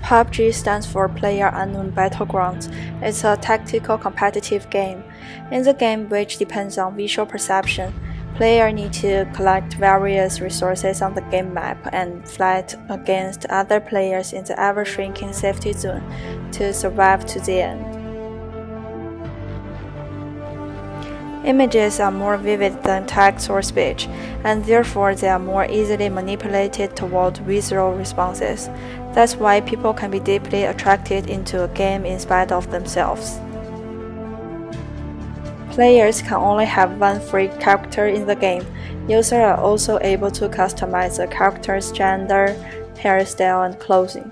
Pubg stands for Player Unknown Battlegrounds. It's a tactical competitive game. In the game, which depends on visual perception, players need to collect various resources on the game map and fight against other players in the ever-shrinking safety zone to survive to the end. Images are more vivid than text or speech, and therefore they are more easily manipulated toward visual responses. That's why people can be deeply attracted into a game in spite of themselves. Players can only have one free character in the game. Users are also able to customize the character's gender, hairstyle, and clothing.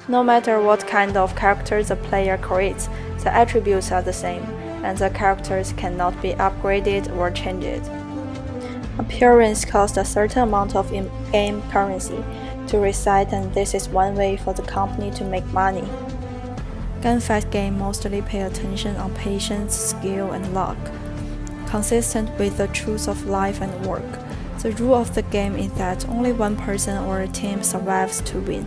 No matter what kind of character the player creates, the attributes are the same, and the characters cannot be upgraded or changed. Appearance costs a certain amount of in-game currency to reside, and this is one way for the company to make money. Gunfight games mostly pay attention on patience, skill, and luck, consistent with the truth of life and work. The rule of the game is that only one person or a team survives to win.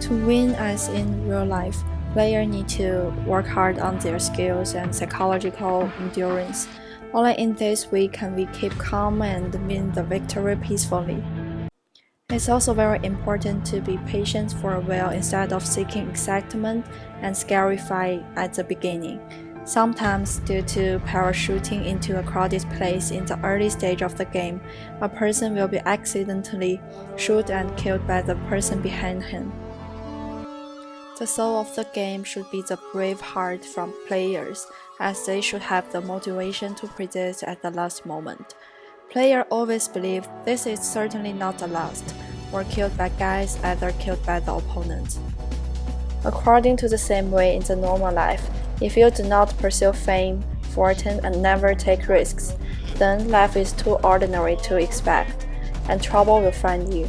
To win, as in real life, players need to work hard on their skills and psychological endurance. Only in this way can we keep calm and win the victory peacefully. It's also very important to be patient for a while instead of seeking excitement and scary fight at the beginning. Sometimes, due to parachuting into a crowded place in the early stage of the game, a person will be accidentally shot and killed by the person behind him. The soul of the game should be the brave heart from players, as they should have the motivation to persist at the last moment. Players always believe this is certainly not the last, or killed by guys either killed by the opponent. According to the same way in the normal life, if you do not pursue fame, fortune, and never take risks, then life is too ordinary to expect, and trouble will find you.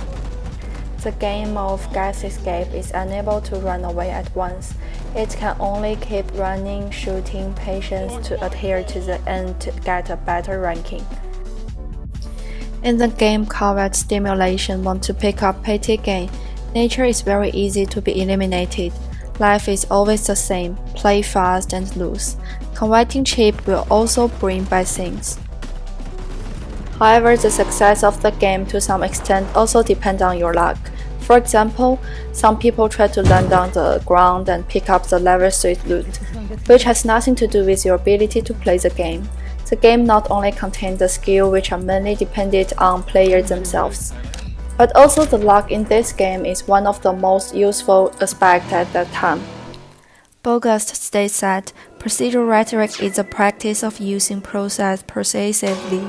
The game of gas escape is unable to run away at once. It can only keep running, shooting patients to adhere to the end to get a better ranking. In the game combat stimulation want to pick up petty gain, nature is very easy to be eliminated. Life is always the same, play fast and lose. Combating cheap will also bring bad things. However, the success of the game to some extent also depends on your luck. For example, some people try to land on the ground and pick up the level 3 loot, which has nothing to do with your ability to play the game. The game not only contains the skill which are mainly dependent on players themselves, but also the luck in this game is one of the most useful aspects at that time. Bogus states that procedural rhetoric is the practice of using process persuasively.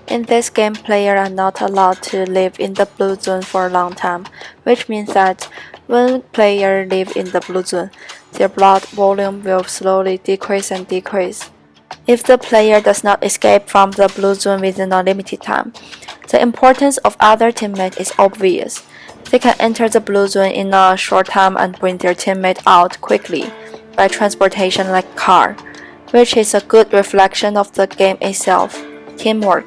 In this game, players are not allowed to live in the blue zone for a long time, which means that when players live in the blue zone, their blood volume will slowly decrease and decrease. If the player does not escape from the blue zone within a limited time, the importance of other teammates is obvious. They can enter the blue zone in a short time and bring their teammate out quickly by transportation like car, which is a good reflection of the game itself, teamwork.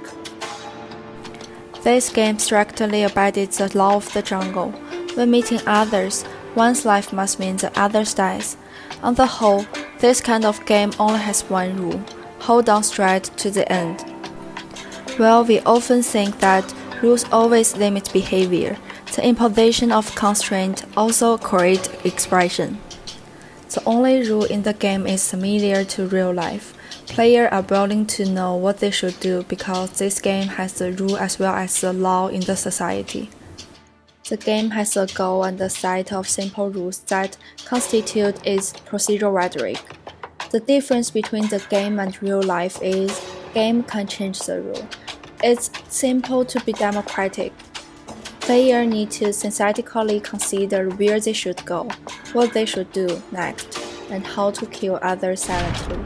This game strictly obeys the law of the jungle. When meeting others, one's life must mean the other's dies. On the whole, this kind of game only has one rule: hold on straight to the end. Well, we often think that rules always limit behavior. The imposition of constraint also creates expression. The only rule in the game is familiar to real life. Players are willing to know what they should do because this game has the rule as well as the law in the society. The game has a goal and a set of simple rules that constitute its procedural rhetoric. The difference between the game and real life is game can change the rule. It's simple to be democratic. Players need to synthetically consider where they should go, what they should do next, and how to kill others silently.